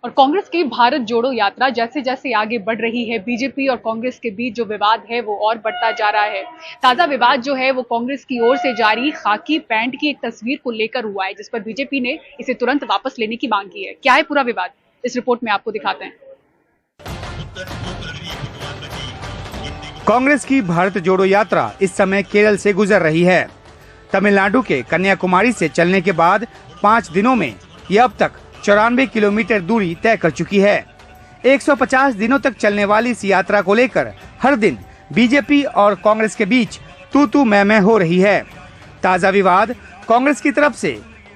और कांग्रेस की भारत जोड़ो यात्रा जैसे जैसे आगे बढ़ रही है, बीजेपी और कांग्रेस के बीच जो विवाद है वो और बढ़ता जा रहा है। ताजा विवाद जो है वो कांग्रेस की ओर से जारी खाकी पैंट की एक तस्वीर को लेकर हुआ है, जिस पर बीजेपी ने इसे तुरंत वापस लेने की मांग की है। क्या है पूरा विवाद, इस रिपोर्ट में आपको दिखाते हैं। कांग्रेस की भारत जोड़ो यात्रा इस समय केरल से गुजर रही है। तमिलनाडु के कन्याकुमारी से चलने के बाद 5 दिनों में यह अब तक 94 किलोमीटर दूरी तय कर चुकी है। 150 दिनों तक चलने वाली इस यात्रा को लेकर हर दिन बीजेपी और कांग्रेस के बीच तू मैं हो रही है। ताजा विवाद कांग्रेस की तरफ से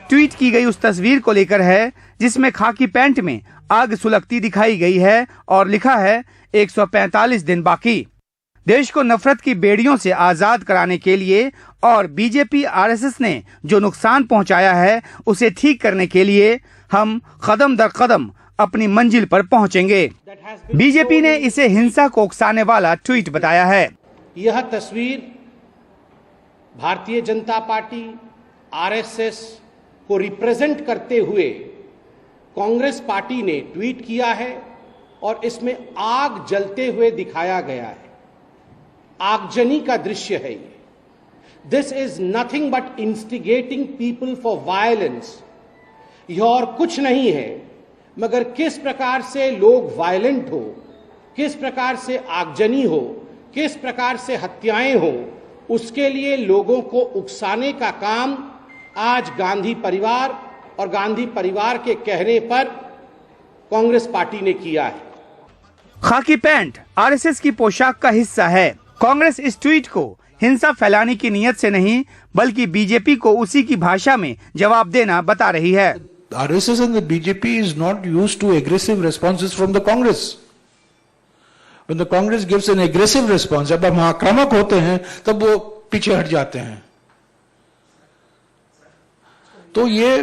ट्वीट की गई उस तस्वीर को लेकर है, जिसमें खाकी पैंट में आग सुलगती दिखाई गई है और लिखा है 145 दिन बाकी। देश को नफरत की बेड़ियों से आजाद कराने के लिए और बीजेपी आरएसएस ने जो नुकसान पहुंचाया है उसे ठीक करने के लिए हम कदम दर कदम अपनी मंजिल पर पहुंचेंगे। बीजेपी ने इसे हिंसा को उकसाने वाला ट्वीट बताया है। यह तस्वीर भारतीय जनता पार्टी आरएसएस को रिप्रेजेंट करते हुए कांग्रेस पार्टी ने ट्वीट किया है और इसमें आग जलते हुए दिखाया गया है। आगजनी का दृश्य है ये। This is nothing but instigating people for violence. यह और कुछ नहीं है मगर किस प्रकार से लोग वायलेंट हो, किस प्रकार से आगजनी हो, किस प्रकार से हत्याएं हो, उसके लिए लोगों को उकसाने का काम आज गांधी परिवार और गांधी परिवार के कहने पर कांग्रेस पार्टी ने किया है। खाकी पैंट आरएसएस की पोशाक का हिस्सा है। कांग्रेस इस ट्वीट को हिंसा फैलाने की नीयत से नहीं बल्कि बीजेपी को उसी की भाषा में जवाब देना बता रही है। RSS and the BJP is not used to aggressive responses from the Congress. When the Congress gives an aggressive response, जब हम आक्रामक होते हैं तब वो पीछे हट जाते हैं। तो ये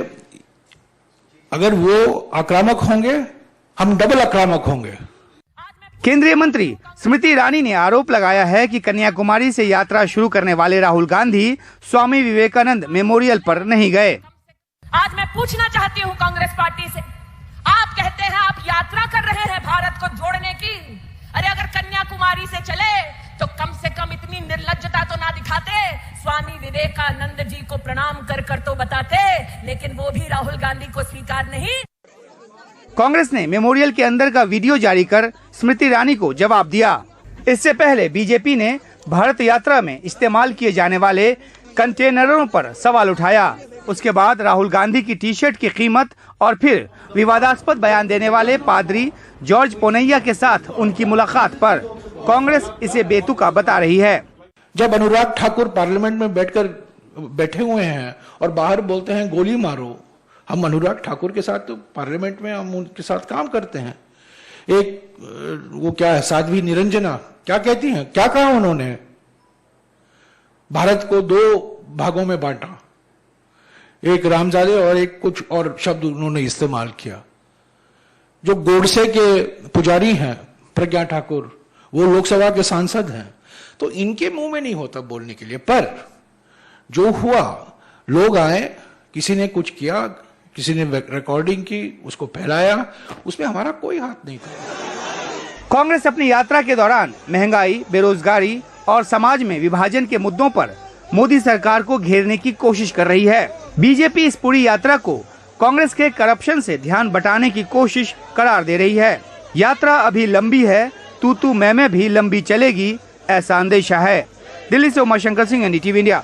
अगर वो आक्रामक होंगे, हम डबल आक्रामक होंगे। केंद्रीय मंत्री स्मृति ईरानी ने आरोप लगाया है कि कन्याकुमारी से यात्रा शुरू करने वाले राहुल गांधी स्वामी विवेकानंद मेमोरियल पर नहीं गए। आज मैं पूछना चाहती हूं कांग्रेस पार्टी से, आप कहते हैं आप यात्रा कर रहे हैं भारत को जोड़ने की। अरे अगर कन्याकुमारी से चले तो कम से कम इतनी निर्लज्जता तो ना दिखाते, स्वामी विवेकानंद जी को प्रणाम कर कर तो बताते, लेकिन वो भी राहुल गांधी को स्वीकार नहीं। कांग्रेस ने मेमोरियल के अंदर का वीडियो जारी कर स्मृति ईरानी को जवाब दिया। इससे पहले बीजेपी ने भारत यात्रा में इस्तेमाल किए जाने वाले कंटेनरों पर सवाल उठाया। उसके बाद राहुल गांधी की टी-शर्ट की कीमत और फिर विवादास्पद बयान देने वाले पादरी जॉर्ज पोनैया के साथ उनकी मुलाकात पर कांग्रेस इसे बेतुका बता रही है। जब अनुराग ठाकुर पार्लियामेंट में बैठे हुए हैं और बाहर बोलते हैं गोली मारो, हम अनुराग ठाकुर के साथ तो पार्लियामेंट में हम उनके साथ काम करते हैं। एक वो क्या है, साध्वी निरंजना क्या कहती हैं, क्या कहा उन्होंने, भारत को 2 भागों में बांटा, एक रामजादे और एक कुछ और शब्द उन्होंने इस्तेमाल किया। जो गोडसे के पुजारी हैं प्रज्ञा ठाकुर, वो लोकसभा के सांसद हैं, तो इनके मुंह में नहीं होता बोलने के लिए। पर जो हुआ, लोग आए, किसी ने कुछ किया, किसी ने रिकॉर्डिंग की, उसको फैलाया, उसमें हमारा कोई हाथ नहीं था। कांग्रेस अपनी यात्रा के दौरान महंगाई, बेरोजगारी और समाज में विभाजन के मुद्दों पर मोदी सरकार को घेरने की कोशिश कर रही है। बीजेपी इस पूरी यात्रा को कांग्रेस के करप्शन से ध्यान बटाने की कोशिश करार दे रही है। यात्रा अभी लंबी है, तू मैं भी लंबी चलेगी, ऐसा अंदेशा है। दिल्ली से उमाशंकर सिंह, NDTV इंडिया।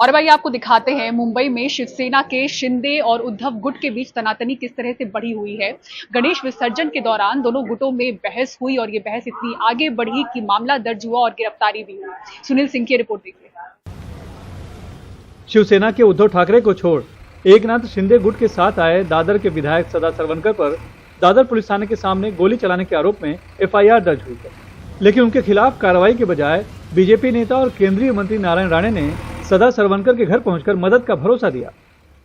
और भाई आपको दिखाते हैं मुंबई में शिवसेना के शिंदे और उद्धव गुट के बीच तनातनी किस तरह से बढ़ी हुई है। गणेश विसर्जन के दौरान दोनों गुटों में बहस हुई और ये बहस इतनी आगे बढ़ी कि मामला दर्ज हुआ और गिरफ्तारी भी हुई। सुनील सिंह की रिपोर्ट देखिए। शिवसेना के उद्धव ठाकरे को छोड़ एकनाथ शिंदे गुट के साथ आए दादर के विधायक सदा सरवनकर पर दादर पुलिस थाने के सामने गोली चलाने के आरोप में FIR दर्ज हुई है, लेकिन उनके खिलाफ कार्रवाई के बजाय बीजेपी नेता और केंद्रीय मंत्री नारायण राणे ने सदा सरवनकर के घर पहुंचकर मदद का भरोसा दिया।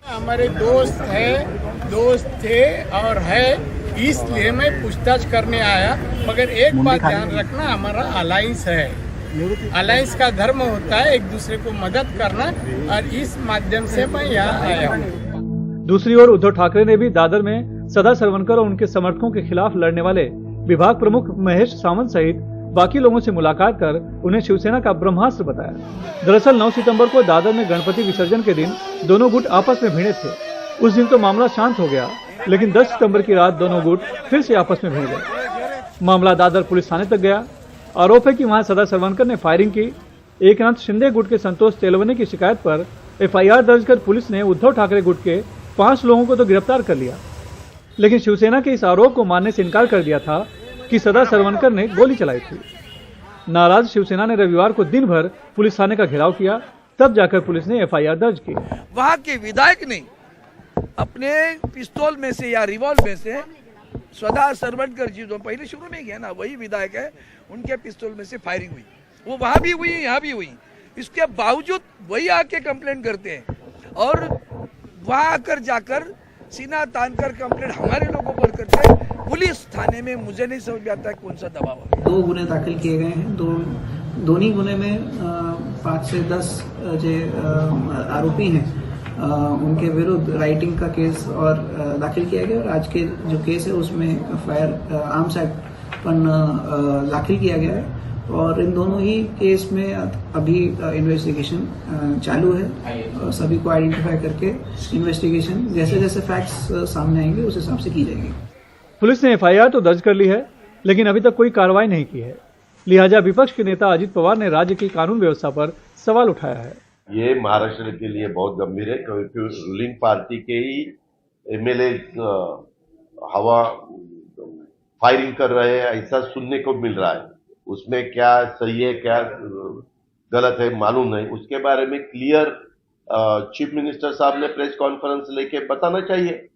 हमारे दोस्त थे और है, इसलिए मैं पूछताछ करने आया। मगर एक बात ध्यान रखना, हमारा अलायंस है, अलायंस का धर्म होता है एक दूसरे को मदद करना, और इस माध्यम से मैं यहाँ आया हूँ। दूसरी ओर उद्धव ठाकरे ने भी दादर में सदा सरवनकर और उनके समर्थकों के खिलाफ लड़ने वाले विभाग प्रमुख महेश सावंत सहित बाकी लोगों से मुलाकात कर उन्हें शिवसेना का ब्रह्मास्त्र बताया। दरअसल 9 सितंबर को दादर में गणपति विसर्जन के दिन दोनों गुट आपस में भिड़े थे। उस दिन तो मामला शांत हो गया, लेकिन 10 सितंबर की रात दोनों गुट फिर से आपस में भिड़ गए। मामला दादर पुलिस थाने तक गया। आरोप है कि वहां सदा सरवनकर ने फायरिंग की। एकनाथ शिंदे गुट के संतोष तेलवने की शिकायत पर FIR दर्ज कर पुलिस ने उद्धव ठाकरे गुट के 5 लोगों को तो गिरफ्तार कर लिया, लेकिन शिवसेना के इस आरोप को मानने से इनकार कर दिया था कि सदा सरवनकर ने गोली चलाई थी। नाराज शिवसेना ने रविवार को दिन भर पुलिस थाने का घेराव किया, तब जाकर पुलिस ने FIR दर्ज की। वहां के विधायक ने अपने पिस्तौल में से या रिवॉल्वर में से सदा सरवनकर जी जो पहले शुरू में गया ना, वही विधायक है, उनके पिस्तौल में से फायरिंग हुई। वो वहां भी हुई, यहाँ भी हुई। इसके बावजूद वही आके कंप्लेन करते हैं और वहां आकर जाकर सीना तान कर कंप्लेंट हमारे लोगों पर करते हैं। पुलिस थाने में मुझे नहीं समझ में आता है कौन सा दबाव है। 2 गुने दाखिल किए गए हैं। दोनों गुने में 5 से 10 जो आरोपी हैं उनके विरुद्ध राइटिंग का केस और दाखिल किया गया और आज के जो केस है उसमें फायर आर्म्स एक्ट पर दाखिल किया गया है और इन दोनों ही केस में अभी इन्वेस्टिगेशन चालू है। सभी को आइडेंटिफाई करके इन्वेस्टिगेशन जैसे जैसे फैक्ट्स सामने आएंगे उस हिसाब से की जाएगी। पुलिस ने FIR तो दर्ज कर ली है, लेकिन अभी तक कोई कार्रवाई नहीं की है। लिहाजा विपक्ष के नेता अजित पवार ने राज्य की कानून व्यवस्था पर सवाल उठाया है। ये महाराष्ट्र के लिए बहुत गंभीर है, क्योंकि रूलिंग पार्टी के ही MLA हवा फायरिंग कर रहे हैं, ऐसा सुनने को मिल रहा है। उसमें क्या सही है क्या गलत है मालूम नहीं। उसके बारे में क्लियर चीफ मिनिस्टर साहब ने प्रेस कॉन्फ्रेंस लेके बताना चाहिए।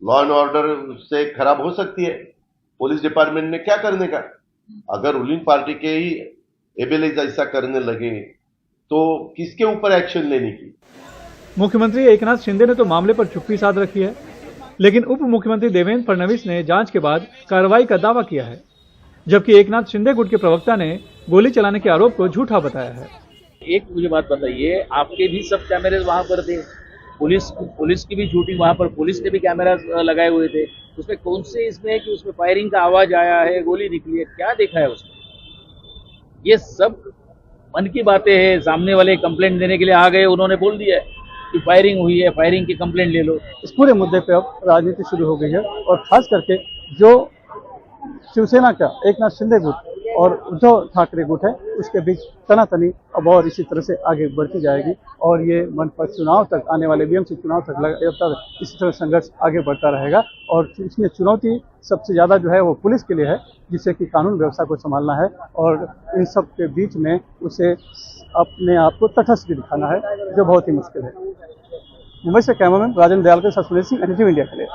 लॉ एंड ऑर्डर से खराब हो सकती है, पुलिस डिपार्टमेंट ने क्या करने का। अगर रूलिंग पार्टी के ही MLA ऐसा करने लगे तो किसके ऊपर एक्शन लेने की। मुख्यमंत्री एकनाथ शिंदे ने तो मामले पर चुप्पी साध रखी है, लेकिन उप मुख्यमंत्री देवेंद्र फडणवीस ने जांच के बाद कार्रवाई का दावा किया है, जबकि एकनाथ शिंदे गुट के प्रवक्ता ने गोली चलाने के आरोप को झूठा बताया है। एक मुझे बात बताइए, आपके भी सब कैमरे वहां पर थे, पुलिस की भी शूटिंग वहां पर पुलिस ने भी कैमरा लगाए हुए थे। उसमें कौन से इसमें है कि उसमें फायरिंग का आवाज आया है, गोली निकली है, क्या देखा है उसमें? ये सब मन की बातें हैं। सामने वाले कंप्लेंट देने के लिए आ गए, उन्होंने बोल दिया कि फायरिंग हुई है, फायरिंग की कंप्लेंट ले लो। इस पूरे मुद्दे पे अब राजनीति शुरू हो गई है और खास करके जो शिवसेना का एकनाथ शिंदे गुट और उद्धव ठाकरे गुट है उसके बीच तनातनी अब और इसी तरह से आगे बढ़ती जाएगी और ये मनपा चुनाव तक, आने वाले BMC चुनाव तक इसी तरह संघर्ष आगे बढ़ता रहेगा। और इसमें चुनौती सबसे ज्यादा जो है वो पुलिस के लिए है, जिससे कि कानून व्यवस्था को संभालना है और इन सब के बीच में उसे अपने आप को तटस्थ भी दिखाना है, जो बहुत ही मुश्किल है। मुंबई से कैमरामैन राजन दयाल के साथ सुनील सिंह, NDTV इंडिया के लिए।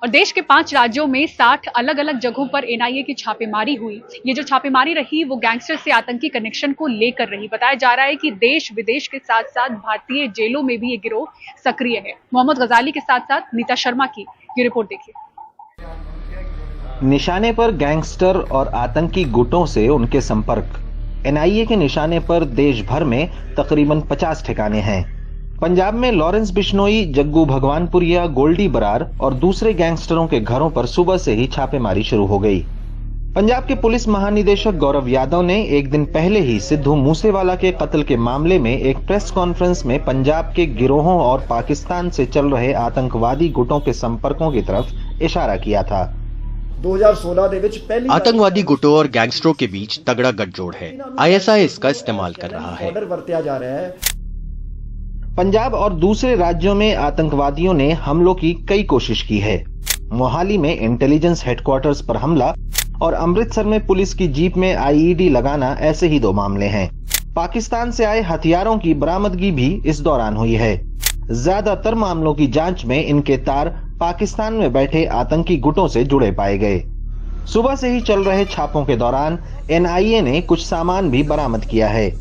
और देश के 5 राज्यों में 60 अलग अलग जगहों पर NIA की छापेमारी हुई। ये जो छापेमारी रही वो गैंगस्टर से आतंकी कनेक्शन को लेकर रही। बताया जा रहा है कि देश विदेश के साथ साथ भारतीय जेलों में भी ये गिरोह सक्रिय है। मोहम्मद गजाली के साथ साथ नीता शर्मा की ये रिपोर्ट देखिए। निशाने पर गैंगस्टर और आतंकी गुटों से उनके संपर्क। NIA के निशाने पर देश भर में तकरीबन 50 ठिकाने हैं। पंजाब में लॉरेंस बिश्नोई, जग्गू भगवानपुरिया, गोल्डी बरार और दूसरे गैंगस्टरों के घरों पर सुबह से ही छापेमारी शुरू हो गई। पंजाब के पुलिस महानिदेशक गौरव यादव ने एक दिन पहले ही सिद्धू मूसेवाला के कत्ल के मामले में एक प्रेस कॉन्फ्रेंस में पंजाब के गिरोहों और पाकिस्तान से चल रहे आतंकवादी गुटों के संपर्कों की तरफ इशारा किया था। 2016 ਦੇ ਵਿੱਚ पहली आतंकवादी गुटों और गैंगस्टरों के बीच तगड़ा गठजोड़ है। ISI इसका इस्तेमाल कर रहा है। वरत्या जा रहा है। पंजाब और दूसरे राज्यों में आतंकवादियों ने हमलों की कई कोशिश की है। मोहाली में इंटेलिजेंस हेडक्वार्टर्स पर हमला और अमृतसर में पुलिस की जीप में IED लगाना ऐसे ही 2 मामले हैं। पाकिस्तान से आए हथियारों की बरामदगी भी इस दौरान हुई है। ज्यादातर मामलों की जांच में इनके तार पाकिस्तान में बैठे आतंकी गुटों से जुड़े पाए गए। सुबह से ही चल रहे छापों के दौरान NIA ने कुछ सामान भी बरामद किया है।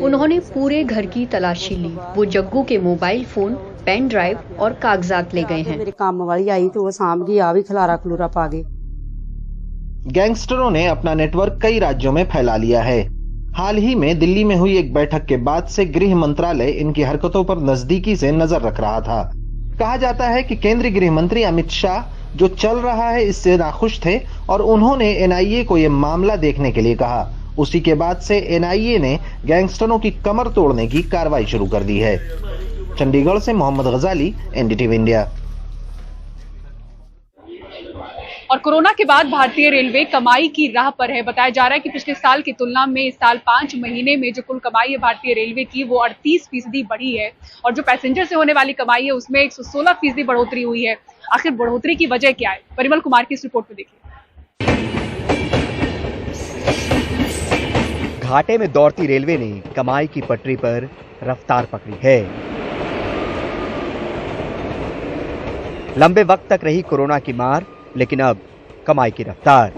उन्होंने पूरे घर की तलाशी ली। वो जग्गू के मोबाइल फोन, पेन ड्राइव और कागजात ले गए हैं। मेरे काम वाली आई तो वो सांभ गई, आ भी खलारा खलूरा पा गए। गैंगस्टरों ने अपना नेटवर्क कई राज्यों में फैला लिया है। हाल ही में दिल्ली में हुई एक बैठक के बाद से गृह मंत्रालय इनकी हरकतों पर नजदीकी से नजर रख रहा था। कहा जाता है कि केंद्रीय गृह मंत्री अमित शाह जो चल रहा है इससे नाखुश थे और उन्होंने एनआईए को यह मामला देखने के लिए कहा। उसी के बाद से एनआईए ने गैंगस्टरों की कमर तोड़ने की कार्रवाई शुरू कर दी है। चंडीगढ़ से मोहम्मद गजाली, एनडीटीवी इंडिया। और कोरोना के बाद भारतीय रेलवे कमाई की राह पर है। बताया जा रहा है कि पिछले साल की तुलना में इस साल 5 महीने में जो कुल कमाई है भारतीय रेलवे की वो 38% बढ़ी है और जो पैसेंजर से होने वाली कमाई है उसमें 116% बढ़ोतरी हुई है। आखिर बढ़ोतरी की वजह क्या है, परिमल कुमार की इस रिपोर्ट में देखिए। घाटे में दौड़ती रेलवे ने कमाई की पटरी पर रफ्तार पकड़ी है। लंबे वक्त तक रही कोरोना की मार, लेकिन अब कमाई की रफ्तार।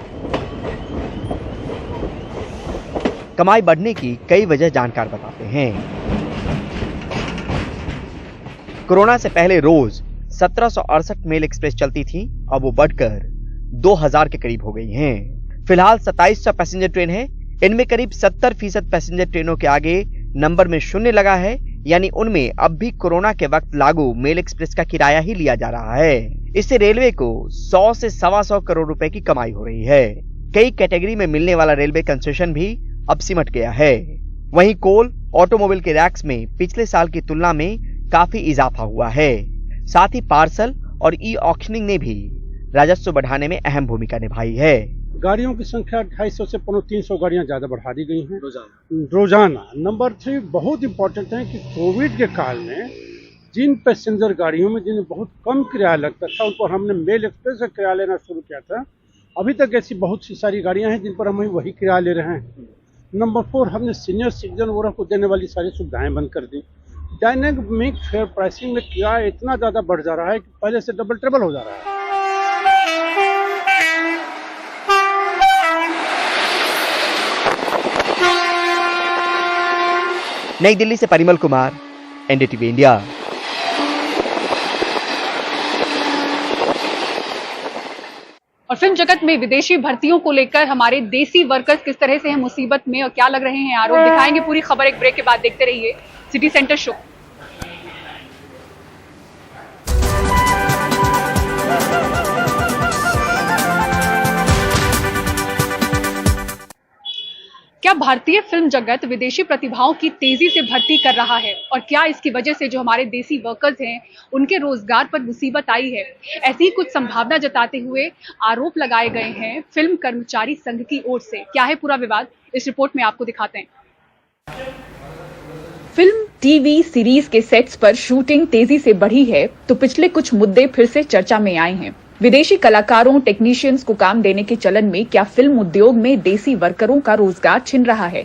कमाई बढ़ने की कई वजह जानकार बताते हैं। कोरोना से पहले रोज 1768 मेल एक्सप्रेस चलती थी, अब वो बढ़कर 2000 के करीब हो गई हैं। फिलहाल 2700 पैसेंजर ट्रेन है। इनमें करीब 70% पैसेंजर ट्रेनों के आगे नंबर में 0 लगा है, यानी उनमें अब भी कोरोना के वक्त लागू मेल एक्सप्रेस का किराया ही लिया जा रहा है। इससे रेलवे को 100 से 125 करोड़ रुपए की कमाई हो रही है। कई कैटेगरी में मिलने वाला रेलवे कंसेशन भी अब सिमट गया है। वहीं कोल, ऑटोमोबाइल के रैक्स में पिछले साल की तुलना में काफी इजाफा हुआ है। साथ ही पार्सल और ई ऑक्शनिंग ने भी राजस्व बढ़ाने में अहम भूमिका निभाई है। गाड़ियों की संख्या 250 से 300 गाड़ियां ज्यादा बढ़ा दी गई हैं रोजाना। नंबर 3 बहुत इंपॉर्टेंट है कि कोविड के काल में जिन पैसेंजर गाड़ियों में जिन्हें बहुत कम किराया लगता था उन पर हमने मेल एक्सप्रेस का किराया लेना शुरू किया था। अभी तक ऐसी बहुत सी सारी गाड़ियां हैं जिन पर हम वही किराया ले रहे हैं। नंबर 4 हमने सीनियर सिटीजन वगैरह को देने वाली सारी सुविधाएं बंद कर दी। डायनेमिक फेयर प्राइसिंग में किराया इतना ज्यादा बढ़ जा रहा है कि पहले से डबल ट्रिपल हो जा रहा है। नई दिल्ली से परिमल कुमार, एनडीटीवी इंडिया। और फिल्म जगत में विदेशी भर्तियों को लेकर हमारे देसी वर्कर्स किस तरह से हैं मुसीबत में और क्या लग रहे हैं आरोप, दिखाएंगे पूरी खबर एक ब्रेक के बाद। देखते रहिए सिटी सेंटर शो। क्या भारतीय फिल्म जगत विदेशी प्रतिभाओं की तेजी से भर्ती कर रहा है और क्या इसकी वजह से जो हमारे देसी वर्कर्स हैं उनके रोजगार पर मुसीबत आई है? ऐसी ही कुछ संभावना जताते हुए आरोप लगाए गए हैं फिल्म कर्मचारी संघ की ओर से। क्या है पूरा विवाद, इस रिपोर्ट में आपको दिखाते हैं। फिल्म, टीवी सीरीज के सेट्स पर शूटिंग तेजी से बढ़ी है तो पिछले कुछ मुद्दे फिर से चर्चा में आए हैं। विदेशी कलाकारों, टेक्नीशियंस को काम देने के चलन में क्या फिल्म उद्योग में देसी वर्करों का रोजगार छिन रहा है?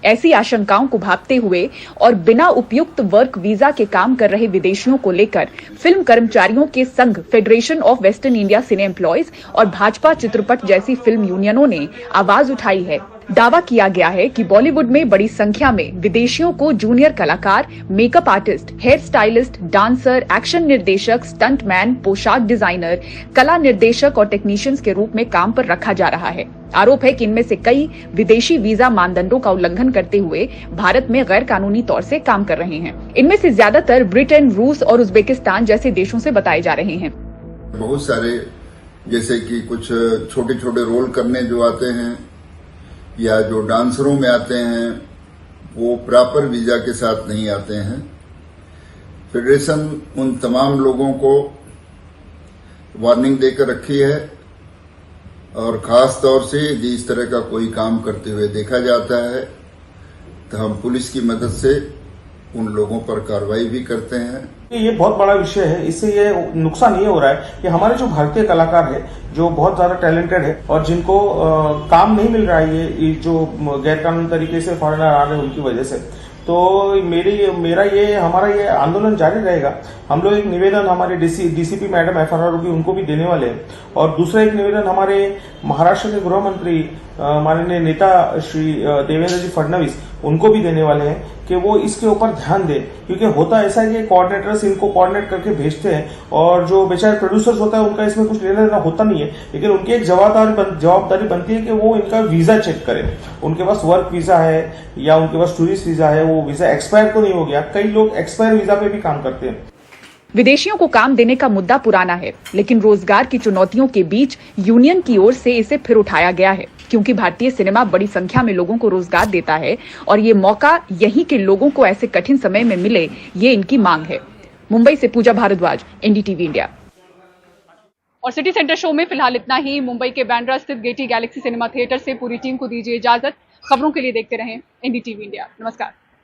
ऐसी आशंकाओं को भांपते हुए और बिना उपयुक्त वर्क वीजा के काम कर रहे विदेशियों को लेकर फिल्म कर्मचारियों के संघ, federation of western India cine employees और भाजपा चित्रपट जैसी फिल्म यूनियनों ने आवाज उठाई है। दावा किया गया है कि बॉलीवुड में बड़ी संख्या में विदेशियों को जूनियर कलाकार, makeup artist, hair stylist, dancer, action निर्देशक, स्टंटमैन, पोशाक डिजाइनर, कला निर्देशक और टेक्नीशियंस के रूप में काम पर रखा जा रहा है। आरोप है कि इनमें से कई विदेशी वीजा मानदंडों का उल्लंघन करते हुए भारत में गैर कानूनी तौर से काम कर रहे हैं। इनमें से ज्यादातर ब्रिटेन, रूस और उज्बेकिस्तान जैसे देशों से बताए जा रहे हैं। बहुत सारे जैसे कि कुछ छोटे छोटे रोल करने जो आते हैं या जो डांसरों में आते हैं वो प्रॉपर वीजा के साथ नहीं आते हैं। फेडरेशन उन तमाम लोगों को वार्निंग देकर रखी है और खास तौर से यदि इस तरह का कोई काम करते हुए देखा जाता है तो हम पुलिस की मदद से उन लोगों पर कार्रवाई भी करते हैं। ये बहुत बड़ा विषय है। इससे ये नुकसान ये हो रहा है कि हमारे जो भारतीय कलाकार है जो बहुत ज्यादा टैलेंटेड है और जिनको काम नहीं मिल रहा है, ये जो गैर कानूनी तरीके से फॉरेनर आ रहे हैं उनकी वजह से, तो हमारा ये आंदोलन जारी रहेगा। हम लोग एक निवेदन हमारे डीसीपी मैडम FRR की उनको भी देने वाले हैं और दूसरा एक निवेदन हमारे महाराष्ट्र के गृह मंत्री माननीय नेता श्री देवेंद्र जी फडणवीस उनको भी देने वाले हैं कि वो इसके ऊपर ध्यान दें, क्योंकि होता ऐसा है कि कोऑर्डिनेटर्स इनको कोऑर्डिनेट करके भेजते हैं और जो बेचारे प्रोड्यूसर्स होता है उनका इसमें कुछ लेना देना होता नहीं है, लेकिन उनकी एक जवाबदारी बनती है कि वो इनका वीजा चेक करें। उनके पास वर्क वीजा है या उनके पास टूरिस्ट वीजा है, वो वीजा एक्सपायर तो नहीं हो गया। कई लोग एक्सपायर वीजा पे भी काम करते हैं। विदेशियों को काम देने का मुद्दा पुराना है, लेकिन रोजगार की चुनौतियों के बीच यूनियन की ओर से इसे फिर उठाया गया है, क्योंकि भारतीय सिनेमा बड़ी संख्या में लोगों को रोजगार देता है और ये मौका यहीं के लोगों को ऐसे कठिन समय में मिले, ये इनकी मांग है। मुंबई से पूजा भारद्वाज, एनडीटीवी इंडिया। और सिटी सेंटर शो में फिलहाल इतना ही। मुंबई के बांद्रा स्थित गेटी गैलेक्सी सिनेमा थिएटर से पूरी टीम को दीजिए इजाजत। खबरों के लिए देखते रहें एनडीटीवी इंडिया। नमस्कार।